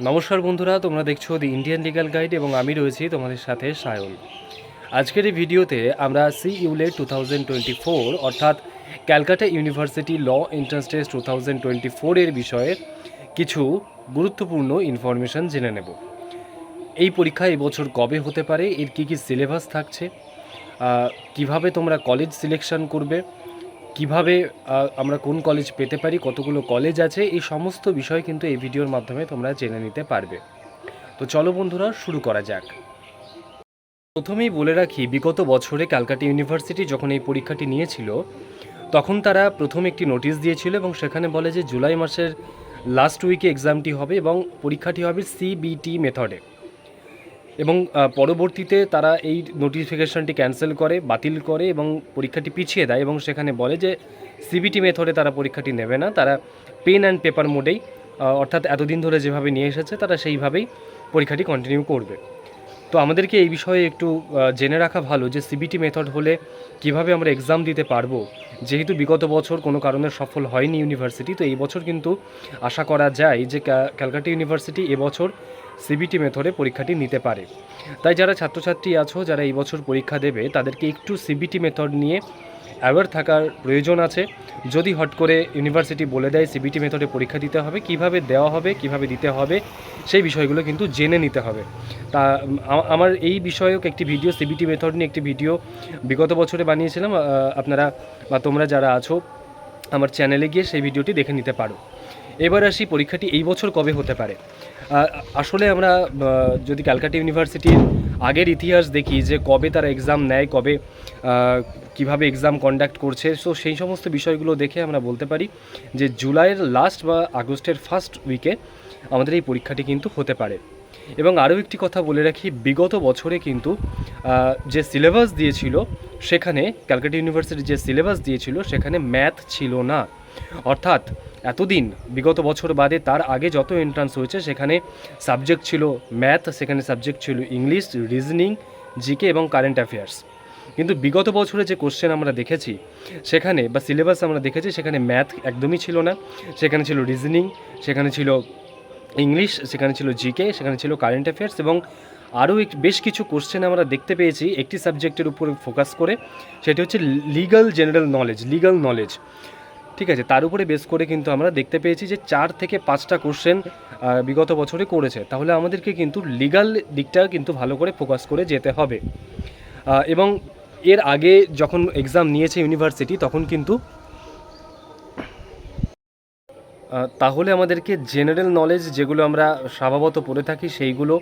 নমস্কার বন্ধুরা, তোমরা দেখছো দি ইন্ডিয়ান লিগ্যাল গাইড এবং আমি রয়েছি তোমাদের সাথে সায়ন। আজকের এই ভিডিওতে আমরা CULET 2024 অর্থাৎ Calcutta university law entrance test 2024 এর বিষয়ে কিছু গুরুত্বপূর্ণ ইনফরমেশন জেনে নেব। এই পরীক্ষা এবছর কবে হতে পারে, এর কী কী সিলেবাস থাকছে, কিভাবে তোমরা কলেজ সিলেকশন করবে, কিভাবে আমরা কোন কলেজ পেতে পারি, কতগুলো কলেজ আছে, এই সমস্ত বিষয় কিন্তু এই ভিডিওর মাধ্যমে তোমরা জেনে নিতে পারবে। তো চলো বন্ধুরা, শুরু করা যাক। প্রথমেই বলে রাখি, বিগত বছরে ক্যালকাটা ইউনিভার্সিটি যখন এই পরীক্ষাটি নিয়েছিল তখন তারা প্রথম একটি নোটিশ দিয়েছিল এবং সেখানে বলে যে জুলাই মাসের লাস্ট উইকে এক্সামটি হবে এবং পরীক্ষাটি হবে CBT মেথডে। এবং পরবর্তীতে তারা এই নোটিফিকেশনটি ক্যান্সেল করে, বাতিল করে এবং পরীক্ষাটি পিছিয়ে দেয় এবং সেখানে বলে যে CBT মেথডে তারা পরীক্ষাটি নেবে না, তারা পেন অ্যান্ড পেপার মোডেই অর্থাৎ এতদিন ধরে যেভাবে নিয়ে এসেছে তারা সেইভাবেই পরীক্ষাটি কন্টিনিউ করবে। তো আমাদেরকে এই বিষয়ে একটু জেনে রাখা ভালো যে CBT মেথড হলে কিভাবে আমরা এক্সাম দিতে পারবো। যেহেতু বিগত বছর কোনো কারণে সফল হয়নি ইউনিভার্সিটি, তো এই বছর কিন্তু আশা করা যায় যে ক্যালকাটা ইউনিভার্সিটি এবছর CBT মেথডে পরীক্ষাটি নিতে পারে। তাই যারা ছাত্রছাত্রী আছো, যারা এই বছর পরীক্ষা দেবে, তাদেরকে একটু CBT মেথড নিয়ে অ্যাওয়ার থাকার প্রয়োজন আছে। যদি হট করে ইউনিভার্সিটি বলে দেয় CBT মেথডে পরীক্ষা দিতে হবে, কিভাবে দেওয়া হবে, কিভাবে দিতে হবে, সেই বিষয়গুলো কিন্তু জেনে নিতে হবে। তা আমার এই বিষয়ক একটি ভিডিও, CBT মেথড নিয়ে একটি ভিডিও বিগত বছরে বানিয়েছিলাম। আপনারা বা তোমরা যারা আছো আমার চ্যানেলে গিয়ে সেই ভিডিওটি দেখে নিতে পারো। এবার আসি, পরীক্ষাটি এই বছর কবে হতে পারে। আসলে আমরা যদি ক্যালকাটা ইউনিভার্সিটির আগের ইতিহাস দেখি যে কবে তারা এক্সাম নেয়, কবে কিভাবে এক্সাম কন্ডাক্ট করছে, সো সেই সমস্ত বিষয়গুলো দেখে আমরা বলতে পারি যে জুলাইয়ের লাস্ট বা আগস্টের ফার্স্ট উইকে আমাদের এই পরীক্ষাটি কিন্তু হতে পারে। এবং আরও একটি কথা বলে রাখি, বিগত বছরে কিন্তু যে সিলেবাস দিয়েছিল সেখানে, ক্যালকাটা ইউনিভার্সিটি যে সিলেবাস দিয়েছিল সেখানে ম্যাথ ছিল না। অর্থাৎ এতদিন বিগত বছর বাদে তার আগে যত এন্ট্রান্স হয়েছে সেখানে সাবজেক্ট ছিল ম্যাথ, সেখানে সাবজেক্ট ছিল ইংলিশ, রিজনিং, জিকে এবং কারেন্ট অ্যাফেয়ার্স। কিন্তু বিগত বছরে যে কোশ্চেন আমরা দেখেছি সেখানে বা সিলেবাস আমরা দেখেছি সেখানে ম্যাথ একদমই ছিল না, সেখানে ছিল রিজনিং, সেখানে ছিল ইংলিশ, সেখানে ছিল জিকে, সেখানে ছিল কারেন্ট অ্যাফেয়ার্স এবং আরও বেশ কিছু কোশ্চেন আমরা দেখতে পেয়েছি একটি সাবজেক্টের উপর ফোকাস করে, সেটি হচ্ছে legal general knowledge, legal knowledge. ঠিক আছে, তার উপরে বেস করে কিন্তু আমরা দেখতে পেয়েছি যে 4 থেকে 5টা কোশ্চেন বিগত বছরে করেছে। তাহলে আমাদেরকে কিন্তু লিগাল দিকটা কিন্তু ভালো করে ফোকাস করে যেতে হবে। এবং এর আগে যখন এক্সাম নিয়েছে ইউনিভার্সিটি তখন কিন্তু তাহলে আমাদেরকে জেনারেল নলেজ যেগুলো আমরা স্বভাবত পড়ে থাকি সেইগুলো,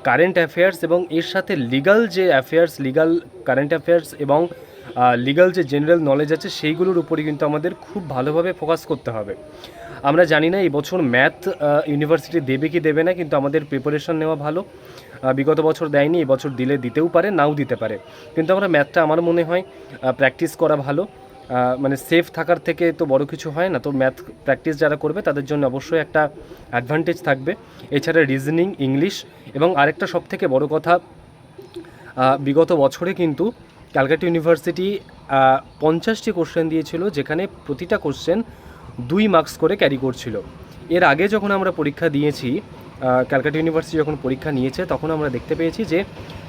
কারেন্ট অ্যাফেয়ার্স এবং এর সাথে লিগাল যে অ্যাফেয়ার্স, লিগাল কারেন্ট অ্যাফেয়ার্স এবং লিগাল যে জেনারেল নলেজ আছে সেইগুলোর উপরে কিন্তু আমাদের খুব ভালোভাবে ফোকাস করতে হবে। আমরা জানি না এই বছর ম্যাথ ইউনিভার্সিটি দেবে কি দেবে না, কিন্তু আমাদের প্রিপারেশন নেওয়া ভালো। বিগত বছর দেয়নি, এবছর দিতেও পারে, নাও দিতে পারে, কিন্তু আমরা ম্যাথটা আমার মনে হয় প্র্যাকটিস করা ভালো। মানে সেফ থাকার থেকে তো বড় কিছু হয় না। তো ম্যাথ প্র্যাকটিস যারা করবে তাদের জন্য অবশ্যই একটা অ্যাডভান্টেজ থাকবে। এছাড়া রিজনিং, ইংলিশ এবং আরেকটা সবথেকে বড় কথা, বিগত বছরে কিন্তু ক্যালকাটা ইউনিভার্সিটি 50টি কোশ্চেন দিয়েছিল, যেখানে প্রতিটা কোশ্চেন 2 মার্কস করে ক্যারি করছিল। এর আগে যখন আমরা পরীক্ষা দিয়েছি, ক্যালকাটা ইউনিভার্সিটি যখন পরীক্ষা নিয়েছে তখন আমরা দেখতে পেয়েছি যে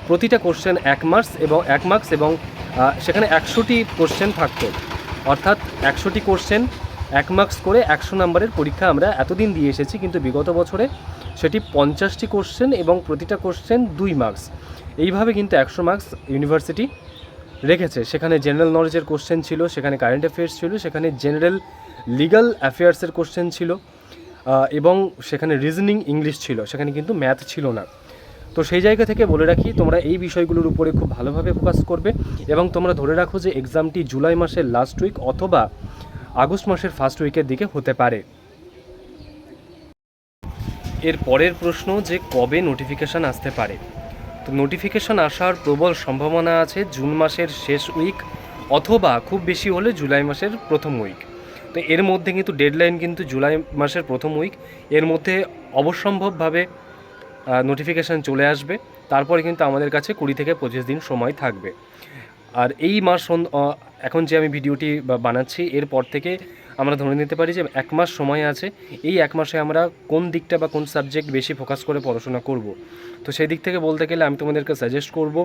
প্রতিটা কোশ্চেন 1 মার্কস এবং সেখানে 100টি কোশ্চেন থাকতো। অর্থাৎ 100টি কোশ্চেন 1 মার্কস করে 100 নম্বরের পরীক্ষা আমরা এতদিন দিয়ে এসেছি, কিন্তু বিগত বছরে সেটি 50টি কোশ্চেন এবং প্রতিটা কোশ্চেন 2 মার্কস, এইভাবে কিন্তু 100 মার্কস ইউনিভার্সিটি রেখেছে। সেখানে জেনারেল নলেজের কোশ্চেন ছিল, সেখানে কারেন্ট অ্যাফেয়ার্স ছিল, সেখানে জেনারেল লিগাল অ্যাফেয়ার্সের কোশ্চেন ছিল এবং সেখানে রিজনিং, ইংলিশ ছিল, সেখানে কিন্তু ম্যাথ ছিল না। তো সেই জায়গা থেকে বলে রাখি, তোমরা এই বিষয়গুলোর উপরে খুব ভালোভাবে ফোকাস করবে এবং তোমরা ধরে রাখো যে এক্সামটি জুলাই মাসের লাস্ট উইক অথবা আগস্ট মাসের ফার্স্ট উইকের দিকে হতে পারে। এর পরের প্রশ্ন যে কবে নোটিফিকেশান আসতে পারে। তো নোটিফিকেশান আসার প্রবল সম্ভাবনা আছে জুন মাসের শেষ উইক অথবা খুব বেশি হলে জুলাই মাসের প্রথম উইক। তো এর মধ্যে কিন্তু ডেডলাইন কিন্তু জুলাই মাসের প্রথম উইক, এর মধ্যে অবশ্যম্ভবভাবে নোটিফিকেশান চলে আসবে। তারপরে কিন্তু আমাদের কাছে 20 থেকে 25 দিন সময় থাকবে। আর এই মাস এখন যে আমি ভিডিওটি বানাচ্ছি এরপর থেকে আমরা ধরে নিতে পারি যে 1 মাস সময় আছে। এই 1 মাসে আমরা কোন দিকটা বা কোন সাবজেক্ট বেশি ফোকাস করে পড়াশোনা করব। তো সেই দিক থেকে বলতে গেলে আমি তোমাদেরকে সাজেস্ট করব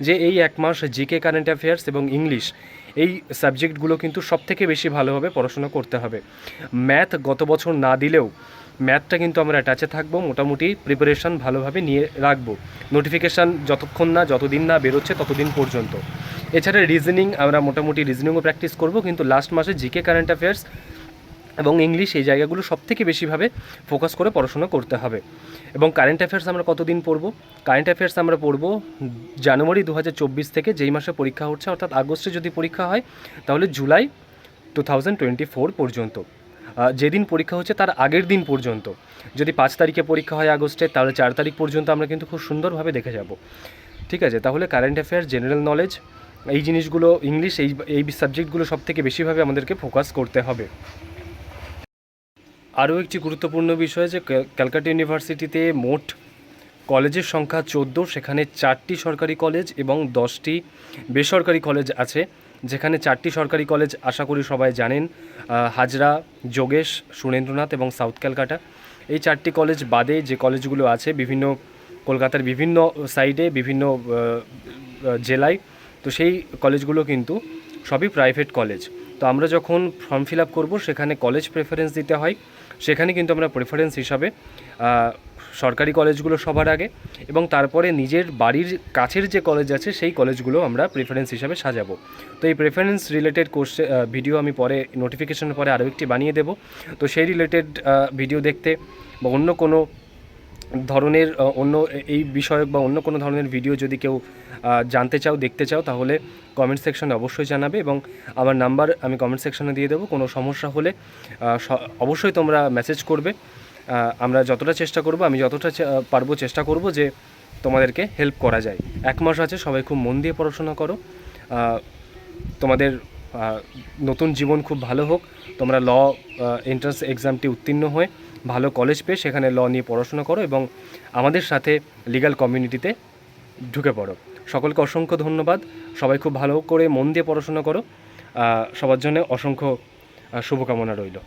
যে এই 1 মাস জিকে, কারেন্ট অ্যাফেয়ার্স এবং ইংলিশ, এই সাবজেক্টগুলো কিন্তু সবথেকে বেশি ভালোভাবে পড়াশোনা করতে হবে। ম্যাথ গত বছর না দিলেও ম্যাথটা কিন্তু আমরা টাচে থাকবো, মোটামুটি প্রিপারেশান ভালোভাবে নিয়ে রাখবো, নোটিফিকেশান যতদিন না বেরোচ্ছে ততদিন পর্যন্ত। এছাড়া রিজনিং, আমরা মোটামুটি রিজনিংও প্র্যাকটিস করব, কিন্তু লাস্ট মাসে জিকে, কারেন্ট অ্যাফেয়ার্স এবং ইংলিশ, এই জায়গাগুলো সবথেকে বেশিভাবে ফোকাস করে পড়াশোনা করতে হবে। এবং কারেন্ট অ্যাফেয়ার্স আমরা কতদিন পড়ব? কারেন্ট অ্যাফেয়ার্স আমরা পড়ব জানুয়ারি 2024 থেকে, যেই মাসে পরীক্ষা হচ্ছে, অর্থাৎ আগস্টে যদি পরীক্ষা হয় তাহলে জুলাই 2024 পর্যন্ত। যেদিন পরীক্ষা হচ্ছে তার আগের দিন পর্যন্ত। যদি 5 তারিখে পরীক্ষা হয় আগস্টে, তাহলে 4 তারিখ পর্যন্ত আমরা কিন্তু খুব সুন্দরভাবে দেখে যাব। ঠিক আছে, তাহলে কারেন্ট অ্যাফেয়ার্স, জেনারেল নলেজ, এই জিনিসগুলো, ইংলিশ, এই সাবজেক্টগুলো সবথেকে বেশিভাবে আমাদেরকে ফোকাস করতে হবে। আরও একটি গুরুত্বপূর্ণ বিষয় যে ক্যালকাটা ইউনিভার্সিটিতে মোট কলেজের সংখ্যা 14, সেখানে 4টি সরকারি কলেজ এবং 10টি বেসরকারি কলেজ আছে। যেখানে 4টি সরকারি কলেজ আশা করি সবাই জানেন, হাজরা, যোগেশ, সুরেন্দ্রনাথ এবং সাউথ ক্যালকাটা। এই 4টি কলেজ বাদে যে কলেজগুলো আছে বিভিন্ন কলকাতার বিভিন্ন সাইডে, বিভিন্ন জেলায়, তো সেই কলেজগুলো কিন্তু সবই প্রাইভেট কলেজ। তো আমরা যখন ফর্ম ফিল আপ করবো সেখানে কলেজ প্রেফারেন্স দিতে হয়। সেখানে কিন্তু আমরা প্রেফারেন্স হিসাবে সরকারি কলেজগুলো সবার আগে, এবং তারপরে নিজের বাড়ির কাছের যে কলেজ আছে সেই কলেজগুলো আমরা প্রেফারেন্স হিসাবে সাজাবো। তো এই প্রেফারেন্স রিলেটেড ভিডিও আমি পরে নোটিফিকেশনের পরে আরও একটি বানিয়ে দেবো। তো সেই রিলেটেড ভিডিও দেখতে বা অন্য কোনো ধরনের এই বিষয়ক বা অন্য কোনো ধরনের ভিডিও যদি কেউ জানতে চাও, দেখতে চাও, তাহলে কমেন্ট সেকশনে অবশ্যই জানাবে, এবং আমার নাম্বার আমি কমেন্ট সেকশনে দিয়ে দেবো। কোনো সমস্যা হলে অবশ্যই তোমরা মেসেজ করবে। আমরা যতটা চেষ্টা করব, আমি যতটা পারবো চেষ্টা করব যে তোমাদেরকে হেল্প করা যায়। 1 মাস আছে, সবাই খুব মন দিয়ে পড়াশোনা করো। তোমাদের নতুন জীবন খুব ভালো হোক। তোমরা ল এন্ট্রান্স এক্সামটি উত্তীর্ণ হয়ে ভালো কলেজ পেয়ে সেখানে ল নিয়ে পড়াশোনা করো এবং আমাদের সাথে লিগ্যাল কমিউনিটিতে ঢুকে পড়ো। সকলকে অসংখ্য ধন্যবাদ। সবাই খুব ভালো করে মন দিয়ে পড়াশোনা করো। সবার জন্য অসংখ্য শুভকামনা রইল।